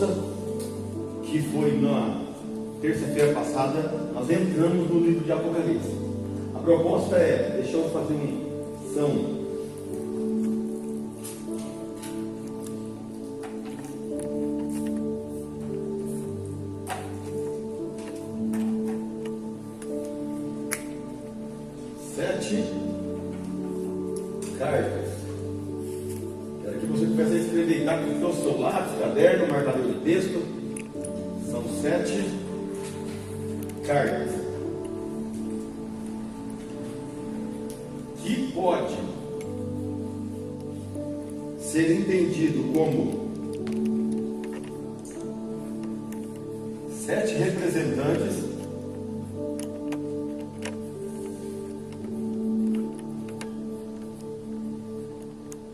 nossa, que foi na terça-feira passada, nós entramos no livro de Apocalipse. A proposta é, deixa eu fazer são 7 cartas. Quero que você comece a escrever, está com o seu lápis, caderno, marcador de texto. São 7 cartas que pode ser entendido como 7 representantes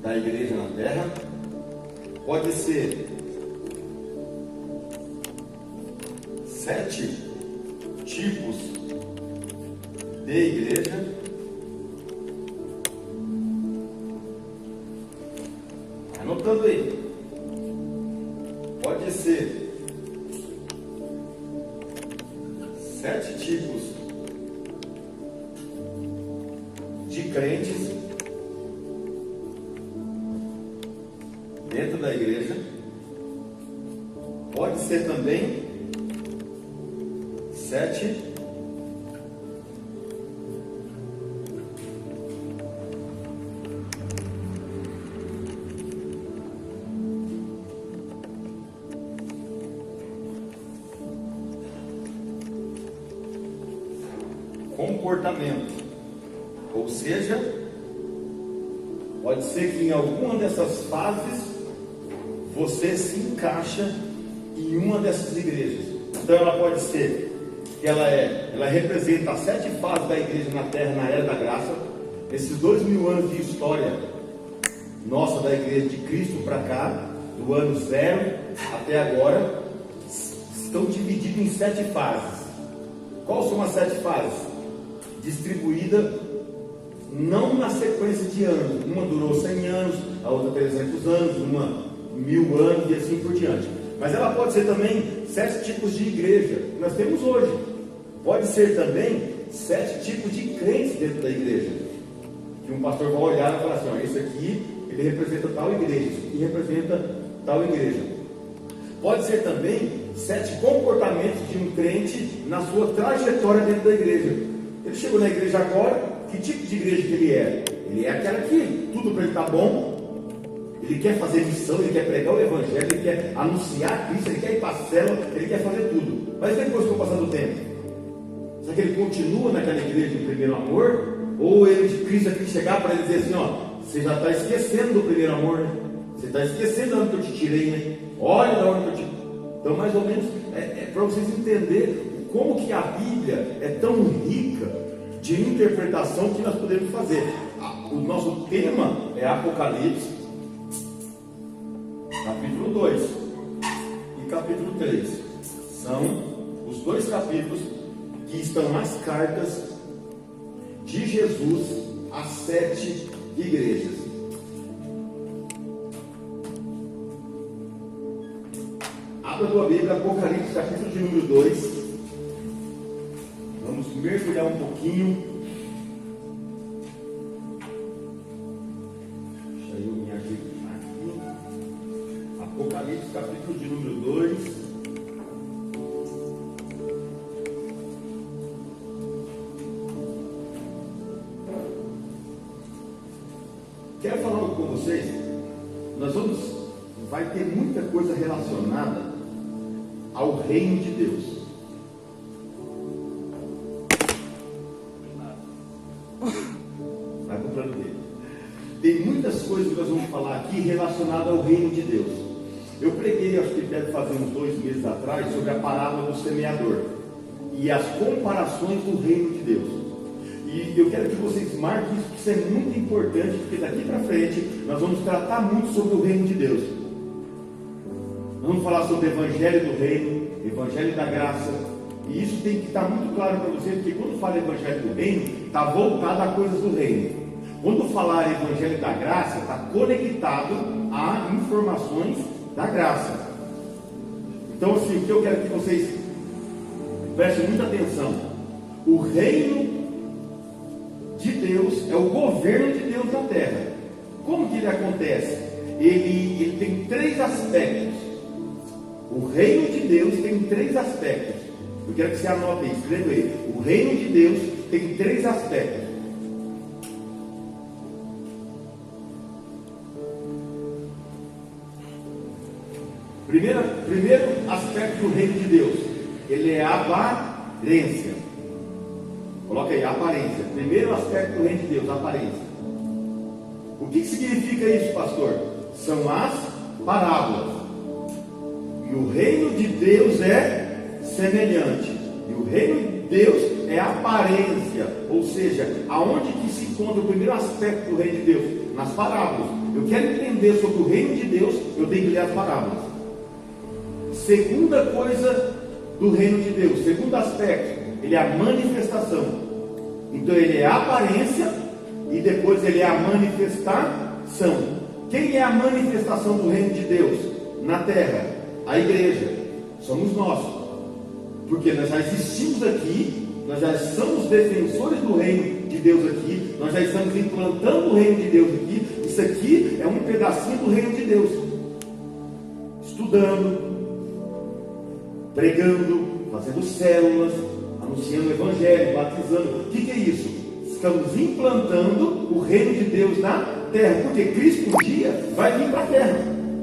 da igreja na terra. Pode ser 7 tipos de igreja. Anotando aí. Pode ser 7 tipos de crentes dentro da igreja. Pode ser também 7 comportamento, ou seja, pode ser que em alguma dessas fases você se encaixa em uma dessas igrejas. Então ela pode ser que ela representa as 7 fases da igreja na terra na era da graça. Esses 2000 anos de história nossa da igreja de Cristo para cá, do ano 0 até agora, estão divididos em 7 fases. Quais são as 7 fases? Distribuída não na sequência de anos. Uma durou 100 anos, a outra 300 anos, uma 1000 anos e assim por diante. Mas ela pode ser também 7 tipos de igreja que nós temos hoje. Pode ser também 7 tipos de crentes dentro da igreja, que um pastor vai olhar e falar assim: ó, esse aqui ele representa tal igreja, esse aqui representa tal igreja. Pode ser também 7 comportamentos de um crente na sua trajetória dentro da igreja. Ele chegou na igreja agora, que tipo de igreja que ele é? Ele é aquela que tudo para ele está bom, ele quer fazer missão, ele quer pregar o evangelho, ele quer anunciar Cristo, ele quer ir para a célula, ele quer fazer tudo. Mas depois que o passar do tempo, será que ele continua naquela igreja de primeiro amor? Ou ele de Cristo aqui chegar para ele dizer assim: ó, você já está esquecendo do primeiro amor, né? Você está esquecendo de onde que eu te tirei, né? Olha de onde que eu te... Então mais ou menos é para vocês entenderem como que a Bíblia é tão rica de interpretação que nós podemos fazer. O nosso tema é Apocalipse, capítulo 2 e capítulo 3. São os 2 capítulos que estão nas cartas de Jesus às 7 igrejas. Abra a tua Bíblia, Apocalipse, capítulo de número 2. Vamos mergulhar um pouquinho. Deixa eu me aqui. Apocalipse, capítulo de número 2. Quero falar algo com vocês. Vai ter muita coisa relacionada ao reino de Deus. Vai comprando dele. Tem muitas coisas que nós vamos falar aqui relacionadas ao reino de Deus. Eu preguei, acho que deve fazer uns 2 meses atrás, sobre a parábola do semeador e as comparações do reino de Deus. E eu quero que vocês marquem isso, porque isso é muito importante, porque daqui para frente nós vamos tratar muito sobre o reino de Deus. Nós vamos falar sobre o evangelho do reino, evangelho da graça. E isso tem que estar muito claro para vocês, porque quando fala evangelho do reino, está voltado a coisas do reino. Quando falar evangelho da graça, está conectado a informações da graça. Então, assim, o que eu quero que vocês prestem muita atenção: o reino de Deus é o governo de Deus na terra. Como que ele acontece? Ele tem três aspectos. O reino de Deus tem três aspectos. Eu quero que você anote aí, escreva aí. O reino de Deus tem três aspectos. Primeiro aspecto do reino de Deus, ele é a aparência. Coloca aí, aparência. Primeiro aspecto do reino de Deus, aparência. O que significa isso, pastor? São as parábolas. E o reino de Deus é semelhante. E o reino de Deus é aparência. Ou seja, aonde que se encontra o primeiro aspecto do reino de Deus? Nas parábolas. Eu quero entender sobre o reino de Deus, eu tenho que ler as parábolas. Segunda coisa do reino de Deus, segundo aspecto, ele é a manifestação. Então ele é a aparência e depois ele é a manifestação. Quem é a manifestação do reino de Deus na terra? A igreja. Somos nós. Porque nós já existimos aqui, nós já somos defensores do reino de Deus aqui, nós já estamos implantando o reino de Deus aqui. Isso aqui é um pedacinho do reino de Deus. Estudando, pregando, fazendo células, anunciando o evangelho, batizando. O que é isso? Estamos implantando o reino de Deus na terra, porque Cristo um dia vai vir para a terra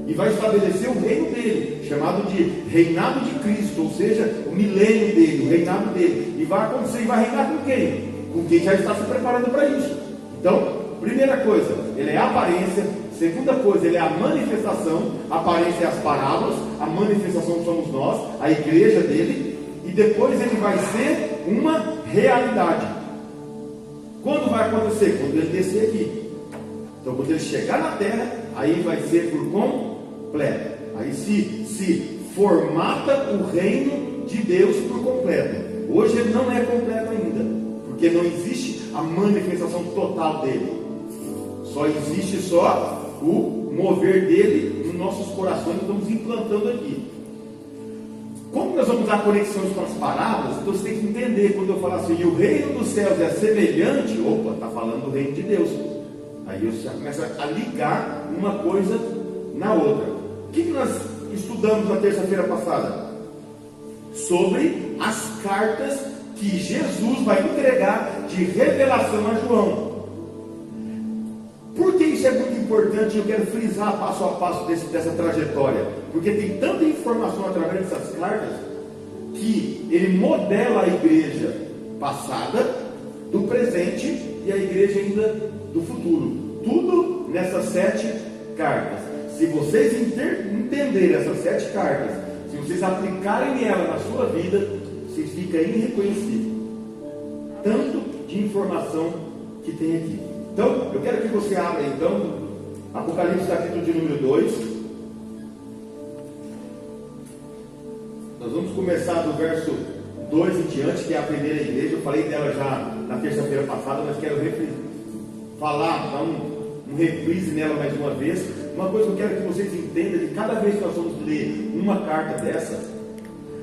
e vai estabelecer o reino dele, chamado de reinado de Cristo, ou seja, o milênio dele, o reinado dele. E vai acontecer, e vai reinar com quem? Com quem já está se preparando para isso. Então, primeira coisa, ele é a aparência. Segunda coisa, ele é a manifestação. A aparência é as parábolas, a manifestação somos nós, a igreja dele. E depois ele vai ser uma realidade. Quando vai acontecer? Quando ele descer aqui. Então quando ele chegar na terra, aí vai ser por completo. Aí se formata o reino de Deus por completo. Hoje ele não é completo ainda, porque não existe a manifestação total dele. Só existe o mover dele nos nossos corações, que estamos implantando aqui. Como nós vamos dar conexões com as parábolas, então você tem que entender, quando eu falar assim, e o reino dos céus é semelhante, opa, está falando do reino de Deus. Aí você já começa a ligar uma coisa na outra. O que nós estudamos na terça-feira passada? Sobre as cartas que Jesus vai entregar de revelação a João. Por que isso é muito importante? Eu quero frisar passo a passo dessa trajetória, porque tem tanta informação através dessas cartas, que ele modela a igreja passada, do presente e a igreja ainda do futuro. Tudo nessas 7 cartas. Se vocês entenderem essas 7 cartas, se vocês aplicarem ela na sua vida, vocês ficam irreconhecíveis. Tanto de informação que tem aqui. Então, eu quero que você abra então Apocalipse capítulo de número 2. Nós vamos começar do verso 2 em diante, que é a primeira igreja. Eu falei dela já na terça-feira passada, mas quero falar, dar um reprise nela mais uma vez. Uma coisa que eu quero que vocês entendam é que cada vez que nós vamos ler uma carta dessa,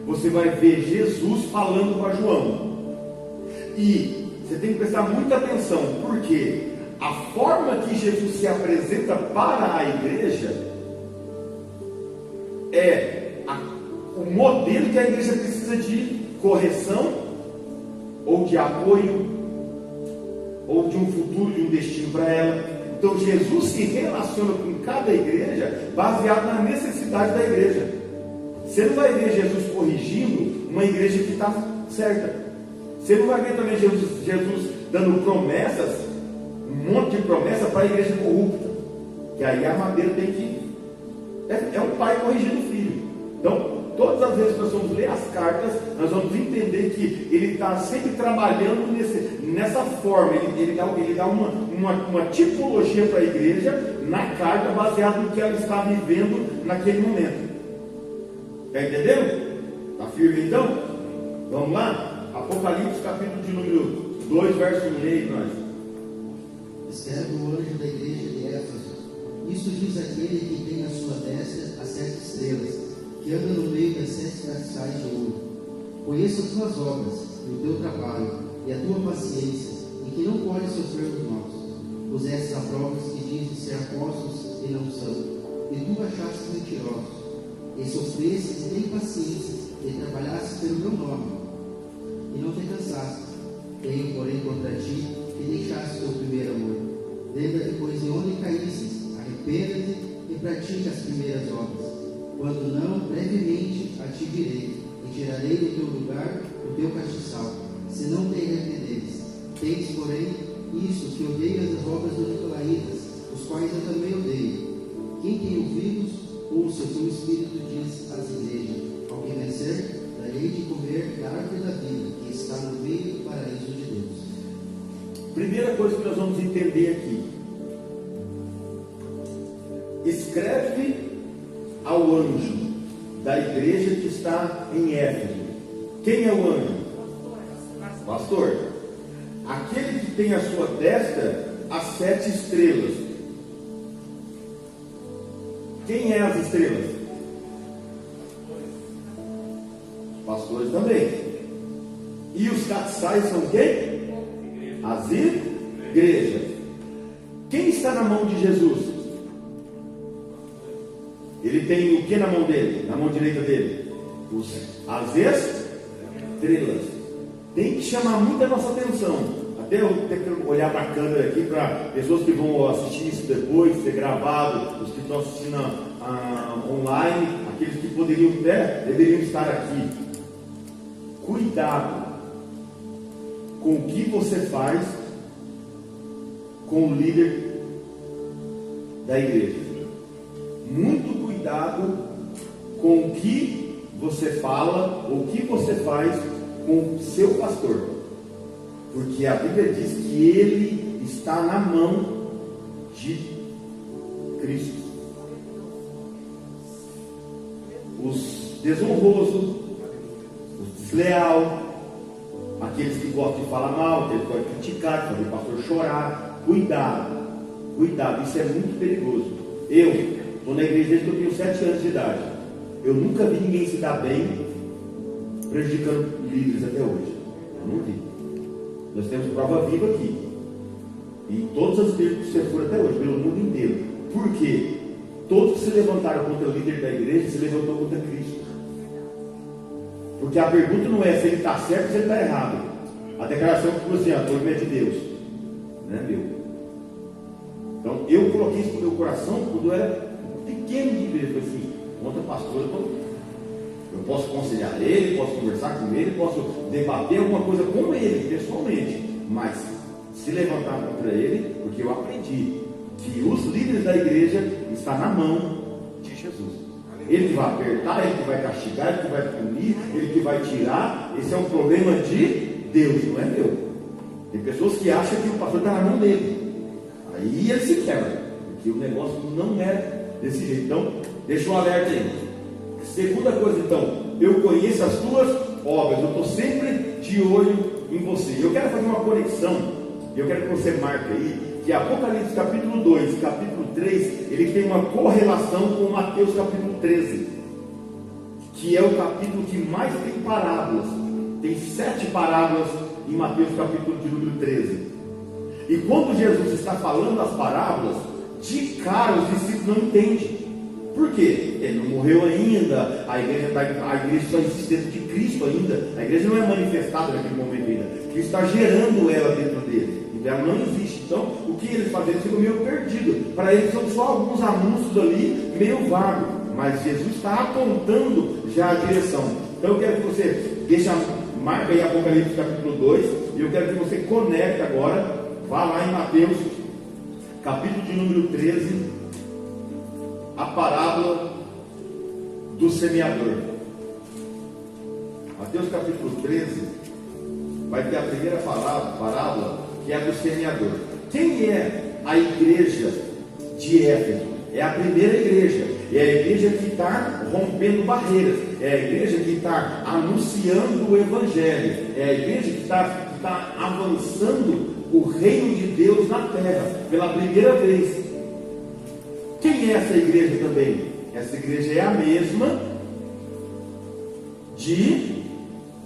você vai ver Jesus falando com João. E você tem que prestar muita atenção, porque a forma que Jesus se apresenta para a igreja é o modelo que a igreja precisa de correção, ou de apoio, ou de um futuro, de um destino para ela. Então Jesus se relaciona com cada igreja baseado na necessidade da igreja. Você não vai ver Jesus corrigindo uma igreja que está certa. Você não vai ver também Jesus dando promessas, um monte de promessas para a igreja corrupta. Que aí a madeira tem que... É um pai corrigindo o filho. Então, todas as vezes que nós vamos ler as cartas, nós vamos entender que ele está sempre trabalhando nessa forma. Ele dá uma tipologia para a igreja na carta, baseado no que ela está vivendo naquele momento. Está entendendo? Está firme então? Vamos lá? Apocalipse capítulo de número 2, verso 1 aí, nós. Escreve o anjo da igreja de Éfeso. Isso diz aquele que tem à sua destra as 7 estrelas, que anda no meio das 7 castiçais de ouro. Conheço as tuas obras, e o teu trabalho, e a tua paciência, e que não podes sofrer os nossos. Puseste a prova os que dizem ser apóstolos e não são, e tu achaste mentirosos. E sofrestes e tem paciência, e trabalhastes pelo meu nome, e não te cansaste. Tenho, porém, contra ti, que deixaste o teu primeiro amor. Lembra-te, pois, de onde caístes, arrependa-te e pratica as primeiras obras. Quando não, brevemente a ti virei, e tirarei do teu lugar o teu castiçal, se não te arrependeres. Tens, porém, isso, que odeias as obras dos nicolaítas, os quais eu também odeio. Quem tem ouvidos, ouça o que o Espírito diz às igrejas. Ao que vencer, darei de comer da árvore da vida, que está no meio do paraíso de Deus. Primeira coisa que nós vamos entender aqui: escreve ao anjo da igreja que está em Éfeso. Quem é o anjo? Pastor. Aquele que tem à sua destra as 7 estrelas. Quem é as estrelas? Pastores também. E os castiçais são quem? As igrejas. Quem está na mão de Jesus? Ele tem o que na mão dele? Na mão direita dele? As estrelas. Tem que chamar muito a nossa atenção. Até eu ter que olhar para a câmera aqui para pessoas que vão assistir isso depois, ser gravado, os que estão assistindo online, aqueles que deveriam estar aqui. Cuidado com o que você faz com o líder da igreja. Muito cuidado com o que você fala ou o que você faz com o seu pastor, porque a Bíblia diz que ele está na mão de Cristo. Os desonrosos, os desleal, aqueles que gostam de falar mal, aqueles que gostam de criticar, de fazer o pastor chorar, cuidado, isso é muito perigoso. Eu estou na igreja desde que eu tenho 7 anos de idade. Eu nunca vi ninguém se dar bem prejudicando líderes até hoje. Eu não vi. Nós temos prova viva aqui. E todas as igrejas que você for até hoje, pelo mundo inteiro. Por quê? Todos que se levantaram contra o líder da igreja se levantou contra Cristo. Porque a pergunta não é se ele está certo ou se ele está errado. A declaração que você foi é de Deus, não é meu. Então eu coloquei isso no meu coração quando eu era pequeno de igreja. Eu falei assim: contra pastor, eu posso aconselhar ele, posso conversar com ele, posso debater alguma coisa com ele pessoalmente, mas se levantar contra ele, porque eu aprendi que os líderes da igreja estão na mão de Jesus. Ele que vai apertar, ele que vai castigar, ele que vai punir, ele que vai tirar. Esse é um problema de Deus, não é meu. Tem pessoas que acham que o pastor está na mão dele, aí ele se quebra, porque o negócio não é desse jeito. Então deixa um alerta aí. Segunda coisa, então, eu conheço as tuas obras, eu estou sempre de olho em você. Eu quero fazer uma conexão, eu quero que você marque aí, que Apocalipse capítulo 2, capítulo 3, ele tem uma correlação com Mateus capítulo 13, que é o capítulo que mais tem parábolas. Tem 7 parábolas em Mateus capítulo de número 13. E quando Jesus está falando as parábolas, de cara os discípulos não entendem. Por quê? Ele não morreu ainda, a igreja só existe dentro de Cristo ainda, a igreja não é manifestada naquele momento ainda, Cristo está gerando ela dentro dele, então ela não existe. Então, o que eles fazem? Eles ficam meio perdidos, para eles são só alguns anúncios ali, meio vago, mas Jesus está apontando já a direção. Então eu quero que você marca aí Apocalipse capítulo 2, e eu quero que você conecte agora, vá lá em Mateus capítulo de número 13, a parábola do semeador. Mateus capítulo 13 vai ter a primeira parábola, que é a do semeador. Quem é a igreja de Éfeso? É a primeira igreja, é a igreja que está rompendo barreiras, é a igreja que está anunciando o evangelho, é a igreja que está avançando o reino de Deus na terra pela primeira vez. Quem é essa igreja também? Essa igreja é a mesma de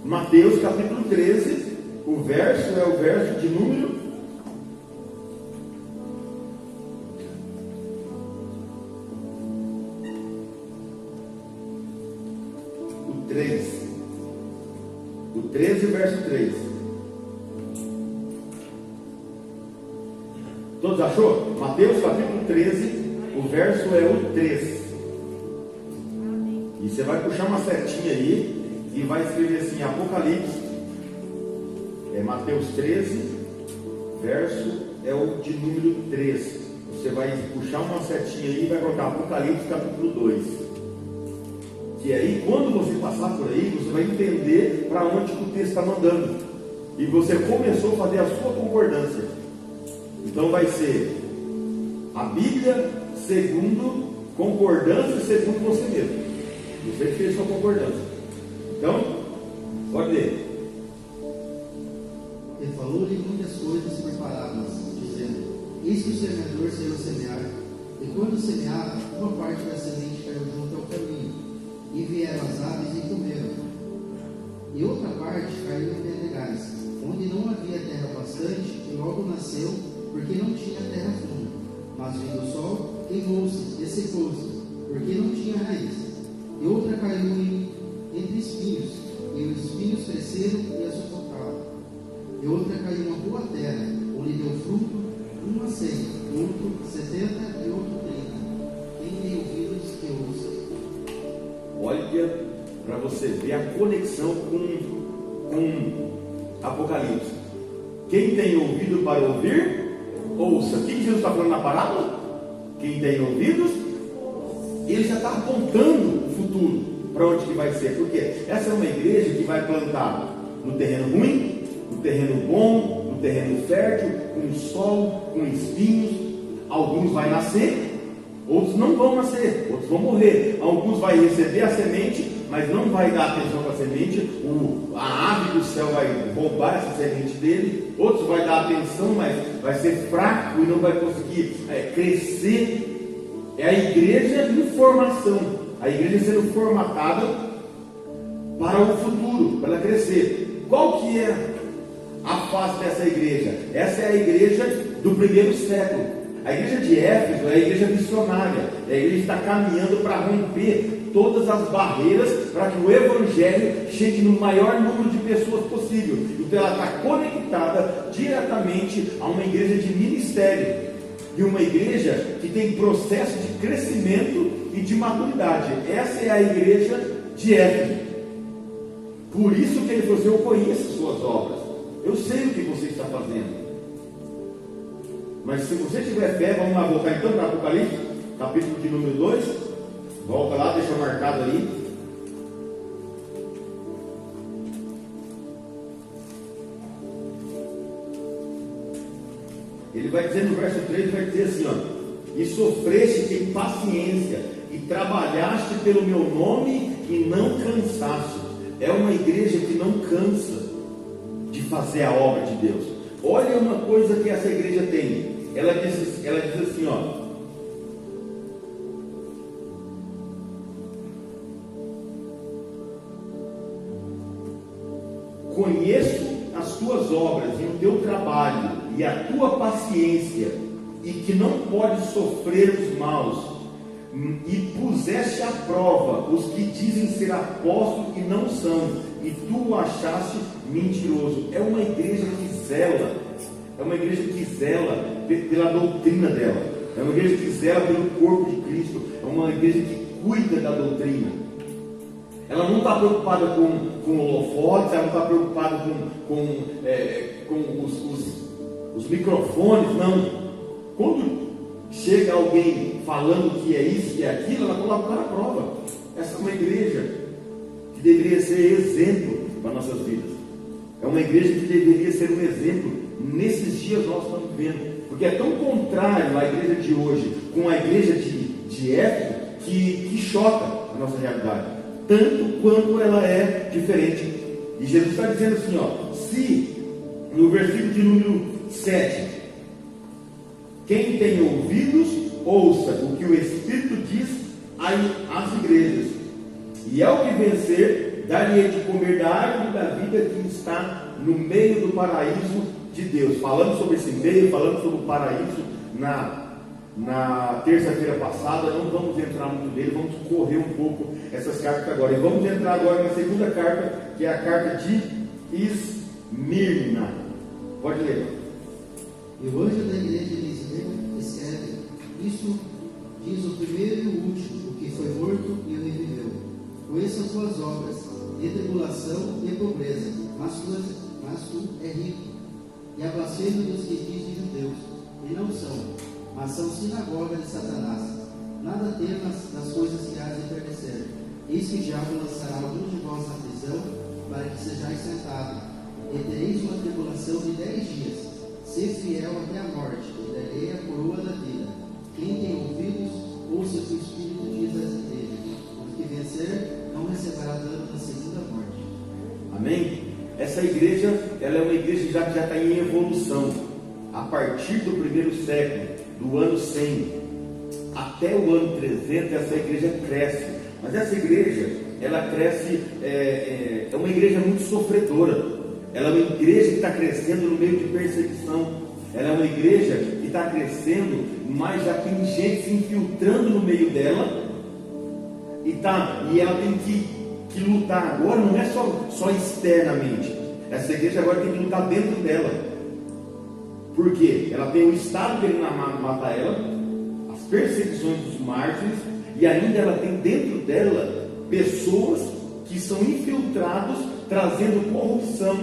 Mateus capítulo 13, o verso é o verso de número 3. O 13, verso 3. Todos achou? Mateus capítulo 13, o verso é o 3. E você vai puxar uma setinha aí e vai escrever assim, Apocalipse. É Mateus 13, verso é o de número 3. Você vai puxar uma setinha aí e vai colocar Apocalipse capítulo 2. Que aí, quando você passar por aí, você vai entender para onde o texto está mandando. E você começou a fazer a sua concordância. Então vai ser a Bíblia segundo concordância segundo você mesmo. Você que fez sua concordância. Então, pode ler. E falou-lhe muitas coisas por parábolas, dizendo: Eis que o semeador saiu a semear, e quando semeava, uma parte da semente caiu junto ao caminho, e vieram as aves e comeram. E outra parte caiu em pedregais, onde não havia terra bastante, e logo nasceu, porque não tinha terra funda. Mas vindo o sol, queimou-se e secou-se, porque não tinha raiz. E outra caiu entre espinhos, e os espinhos cresceram e a sufocaram. E outra caiu em uma boa terra, onde deu fruto, um a 100, outro 70 e outro 30. Quem tem ouvidos, que ouça. Olha para você ver a conexão com Apocalipse. Quem tem ouvido para ouvir, ouça. O que Jesus está falando na parábola? Quem tem ouvidos, ele já está apontando o futuro, para onde que vai ser. Porque essa é uma igreja que vai plantar no terreno ruim, no terreno bom, no terreno fértil, com sol, com espinhos. Alguns vai nascer, outros não vão nascer, outros vão morrer. Alguns vai receber a semente, mas não vai dar atenção para a semente. A ave do céu vai roubar essa semente dele. Outros vai dar atenção, mas vai ser fraco e não vai conseguir crescer. É a igreja em formação, a igreja sendo formatada para o futuro, para ela crescer. Qual que é a fase dessa igreja? Essa é a igreja do primeiro século. A igreja de Éfeso é a igreja missionária. A igreja está caminhando para romper todas as barreiras para que o evangelho chegue no maior número de pessoas possível. Então ela está conectada diretamente a uma igreja de ministério e uma igreja que tem processo de crescimento e de maturidade. Essa é a igreja de Éfeso. Por isso que ele falou assim: eu conheço suas obras, eu sei o que você está fazendo. Mas se você tiver fé, vamos lá voltar então para Apocalipse, capítulo de número 2. Volta lá, deixa marcado aí. Ele vai dizer no verso 3, vai dizer assim, ó: e sofreste em paciência, e trabalhaste pelo meu nome, e não cansaste. É uma igreja que não cansa de fazer a obra de Deus. Olha uma coisa que essa igreja tem. Ela diz assim, ó: conheço as tuas obras e o teu trabalho e a tua paciência, e que não podes sofrer os maus, e puseste à prova os que dizem ser apóstolos e não são, e tu o achaste mentiroso. É uma igreja que zela, é uma igreja que zela pela doutrina dela, é uma igreja que zela pelo corpo de Cristo, é uma igreja que cuida da doutrina. Ela não está preocupada com holofotes, ela não está preocupada com os microfones, não. Quando chega alguém falando que é isso, que é aquilo, ela coloca o cara à prova. Essa é uma igreja que deveria ser exemplo para nossas vidas. É uma igreja que deveria ser um exemplo. Nesses dias nós estamos vendo, porque é tão contrário a igreja de hoje com a igreja de Éfeso que choca a nossa realidade, tanto quanto ela é diferente. E Jesus está dizendo assim, ó: se no versículo de número 7, quem tem ouvidos, ouça o que o Espírito diz às igrejas. E ao que vencer, dar-lhe de comer da árvore da vida que está no meio do paraíso de Deus. Falamos sobre esse meio, falamos sobre o paraíso na terça-feira passada. Não vamos entrar muito nele, vamos correr um pouco essas cartas agora. E vamos entrar agora na segunda carta, que é a carta de Esmirna. Pode ler. E o anjo da igreja de Esmirna escreve: Isso diz o primeiro e o último, o que foi morto e reviveu. Conheço as tuas obras, de tribulação e pobreza, mas tu é rico. E a blasfêmia dos que dizem judeus, e não são, mas são sinagoga de Satanás. Nada temas das coisas que há de pertencer. Eis que o diabo lançará alguns de vós na prisão, para que sejais tentados, e tereis uma tribulação de 10 dias. Sê fiel até a morte, e darei a coroa da vida. Quem tem ouvidos, ouça o que o Espírito diz às igrejas. O que vencer, não receberá dano na segunda morte. Amém? Essa igreja, ela é uma igreja que já está em evolução. A partir do primeiro século, do ano 100 até o ano 300, essa igreja cresce. Mas essa igreja, ela cresce, é uma igreja muito sofredora. Ela é uma igreja que está crescendo no meio de perseguição. Ela é uma igreja que está crescendo, mas já tem gente se infiltrando no meio dela. E ela tem que lutar agora, não é só externamente. Essa igreja agora tem que lutar dentro dela. Por quê? Ela tem o Estado querendo matar ela, as perseguições dos mártires, e ainda ela tem dentro dela pessoas que são infiltrados, trazendo corrupção,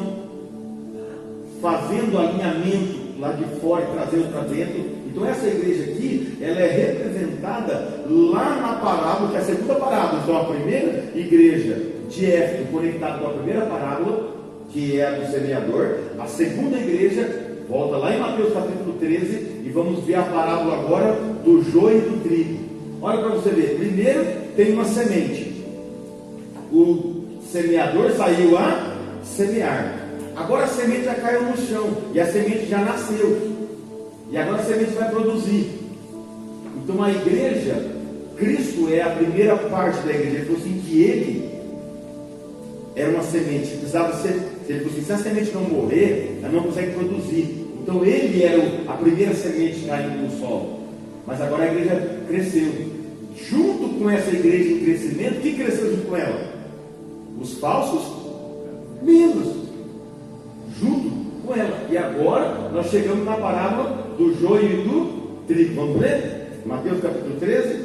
fazendo alinhamento lá de fora e trazendo para dentro. Então essa igreja aqui, ela é representada lá na parábola, que é a segunda parábola. Então a primeira igreja de Éfeso, conectada com a primeira parábola, que é a do semeador. A segunda igreja, volta lá em Mateus capítulo 13, e vamos ver a parábola agora do joio e do trigo. Olha para você ver. Primeiro tem uma semente. O semeador saiu a semear. Agora a semente já caiu no chão, e a semente já nasceu, e agora a semente vai produzir. Então a igreja, Cristo é a primeira parte da igreja. Ele falou assim que ele era uma semente, precisava ser. Ele falou assim: se a semente não morrer, ela não consegue produzir. Então ele era a primeira semente caindo no solo. Mas agora a igreja cresceu. Junto com essa igreja em crescimento, o que cresceu junto com ela? Os falsos membros. Junto com ela. E agora nós chegamos na parábola do joio e do trigo. Vamos ler? Mateus capítulo 13.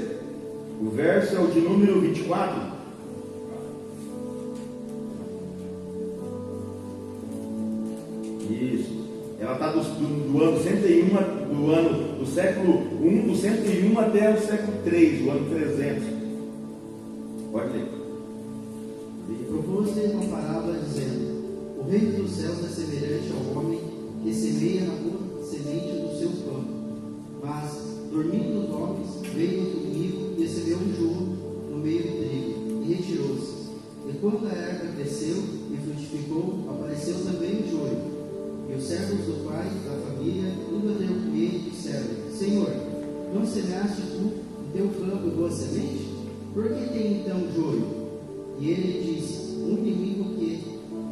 O verso é o de número 24. Isso. Ela está do ano 101, do século 1, do 101 até o século 3, do ano 300. Pode ler. E propôs-lhe uma parábola dizendo: o reino dos céus é semelhante ao homem que semeia na boa semente do seu campo. Mas, dormindo os homens, veio o inimigo e recebeu um joio no meio do trigo, e retirou-se. E quando a erva cresceu e frutificou, apareceu também o joio. E os servos do pai da família, indo até ele, disseram: Senhor, não semeaste tu no teu campo boa semente? Por que tem então joio? E ele disse: um inimigo que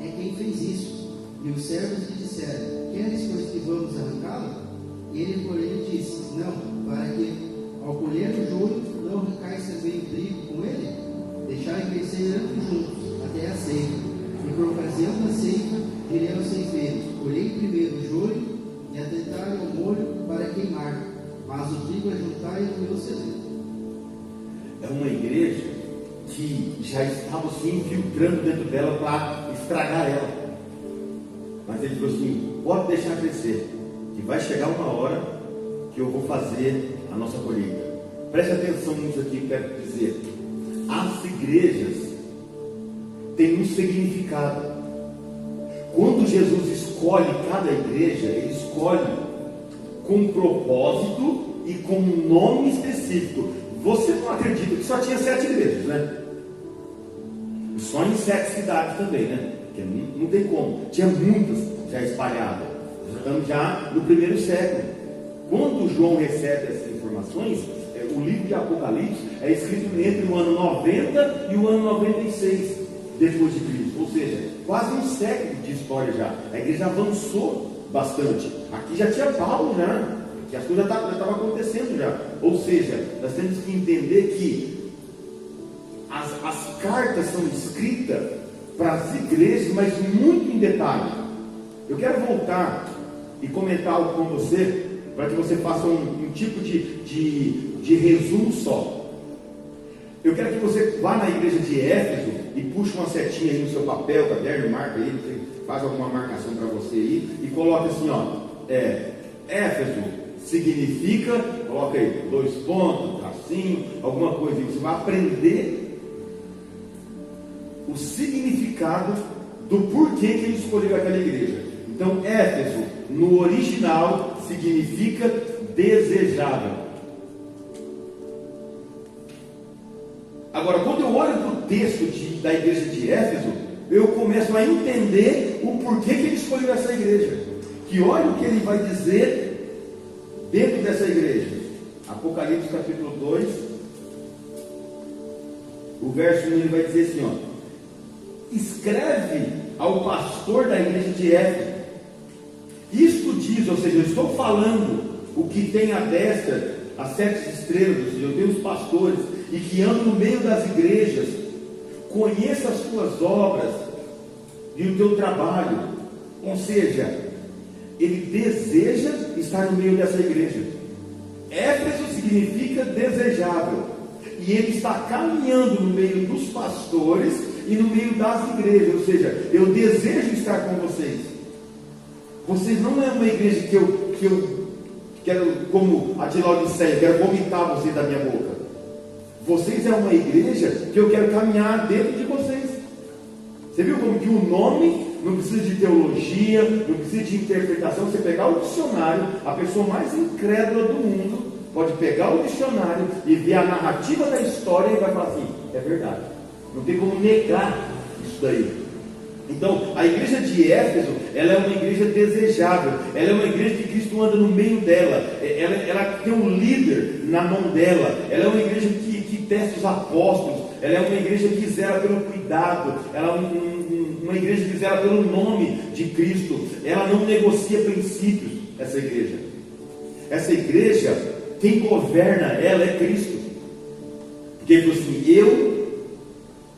é quem fez isso. E os servos lhe disseram: queres pois que vamos arrancá-lo? E ele, porém, disse: não, para que ao colher o joio não arrancais também o trigo com ele? Deixai crescer ambos juntos até a ceifa. E por ocasião da ceifa, direi aos ceifeiros: colhei primeiro o joio e atentai ao molho para queimar, mas o trigo ajuntai no meu celeiro. É uma igreja que já estava se infiltrando dentro dela para estragar ela. Mas ele falou assim: pode deixar crescer, que vai chegar uma hora que eu vou fazer a nossa colheita. Preste atenção nisso aqui que eu quero dizer. As igrejas têm um significado. Quando Jesus escolhe cada igreja, ele escolhe com um propósito e com um nome específico. Você não acredita que só tinha 7 igrejas, né? Só em 7 cidades também, né? Porque não tem como. Tinha muitas já espalhadas. Estamos já no primeiro século. Quando João recebe essas informações, o livro de Apocalipse é escrito entre o ano 90 e o ano 96. depois de Cristo, ou seja, quase um século de história já. A igreja avançou bastante. Aqui já tinha Paulo, né? Que as coisas já estavam acontecendo já. Ou seja, nós temos que entender que as cartas são escritas para as igrejas, mas muito em detalhe. Eu quero voltar e comentar algo com você, para que você faça um tipo de resumo só. Eu quero que você vá na igreja de Éfeso e puxe uma setinha aí no seu papel, caderno, marca aí, você faz alguma marcação para você aí e coloque assim, Éfeso significa, coloca aí 2 pontos, tracinho, alguma coisa, e você vai aprender o significado do porquê que ele escolheu aquela igreja. Então, Éfeso, no original, significa desejável. Agora, quando eu olho para o texto da igreja de Éfeso, eu começo a entender o porquê que ele escolheu essa igreja. Que olha o que ele vai dizer dentro dessa igreja. Apocalipse capítulo 2, o verso 1, ele vai dizer assim, escreve ao pastor da igreja de Éfeso. Isto diz, ou seja, eu estou falando o que tem à destra as 7 estrelas, ou seja, eu tenho os pastores, e que andam no meio das igrejas, conheça as tuas obras e o teu trabalho. Ou seja, ele deseja estar no meio dessa igreja. Éfeso significa desejável, e ele está caminhando no meio dos pastores e no meio das igrejas. Ou seja, eu desejo estar com vocês. Vocês não é uma igreja que eu quero, como a de Laodiceia, quero vomitar vocês da minha boca. Vocês é uma igreja que eu quero caminhar dentro de vocês. Você viu como que o nome não precisa de teologia, não precisa de interpretação. Você pegar o dicionário, a pessoa mais incrédula do mundo pode pegar o dicionário e ver a narrativa da história e vai falar assim, é verdade. Não tem como negar isso daí. Então, a igreja de Éfeso, ela é uma igreja desejável, ela é uma igreja que Cristo anda no meio dela, ela tem um líder na mão dela, ela é uma igreja que testa os apóstolos, ela é uma igreja que zela pelo cuidado, ela é uma igreja que zela pelo nome de Cristo, ela não negocia princípios, essa igreja. Essa igreja, quem governa ela é Cristo, porque ele falou assim, eu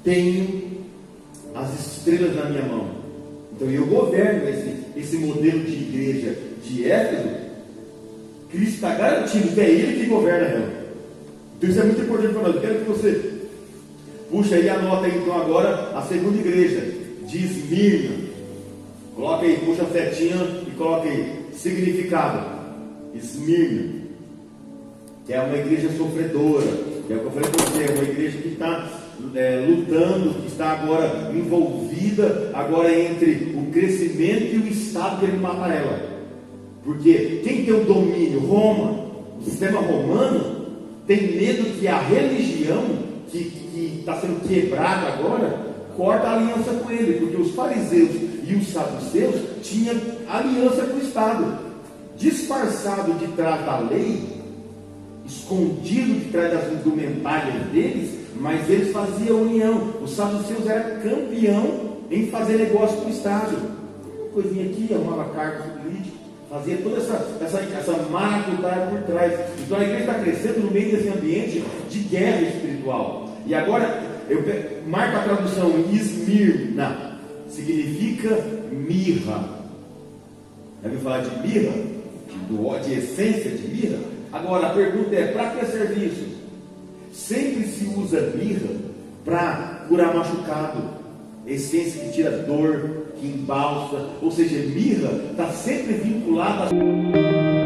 tenho as estrelas na minha mão, então eu governo esse modelo de igreja de Éfeso. Cristo está garantindo que é ele que governa ela. Então isso é muito importante para nós. Eu quero que você puxa aí, anota aí então agora a segunda igreja de Esmirna. Coloca aí, puxa a setinha e coloca aí significado. Esmirna, que é uma igreja sofredora, que é o que eu falei para você, é uma igreja que está lutando, que está agora envolvida agora entre o crescimento e o estado querendo matar ela. Porque quem tem o domínio? Roma, o sistema romano tem medo que a religião que está sendo quebrada agora corta a aliança com ele, porque os fariseus e os saduceus tinham aliança com o Estado, disfarçado de trás da lei, escondido de trás das indumentárias deles, mas eles faziam união. Os saduceus eram campeão em fazer negócio com o Estado, uma coisinha aqui, arrumava cargos políticos, fazia toda essa maracutaia por trás. Então a igreja está crescendo no meio desse ambiente de guerra espiritual. E agora eu marco a tradução Esmirna, significa mirra. Já ouviu falar de mirra? De essência de mirra? Agora a pergunta é, para que serve isso? Sempre se usa mirra para curar machucado, essência que tira dor, que embalsa, ou seja, mirra está sempre vinculada a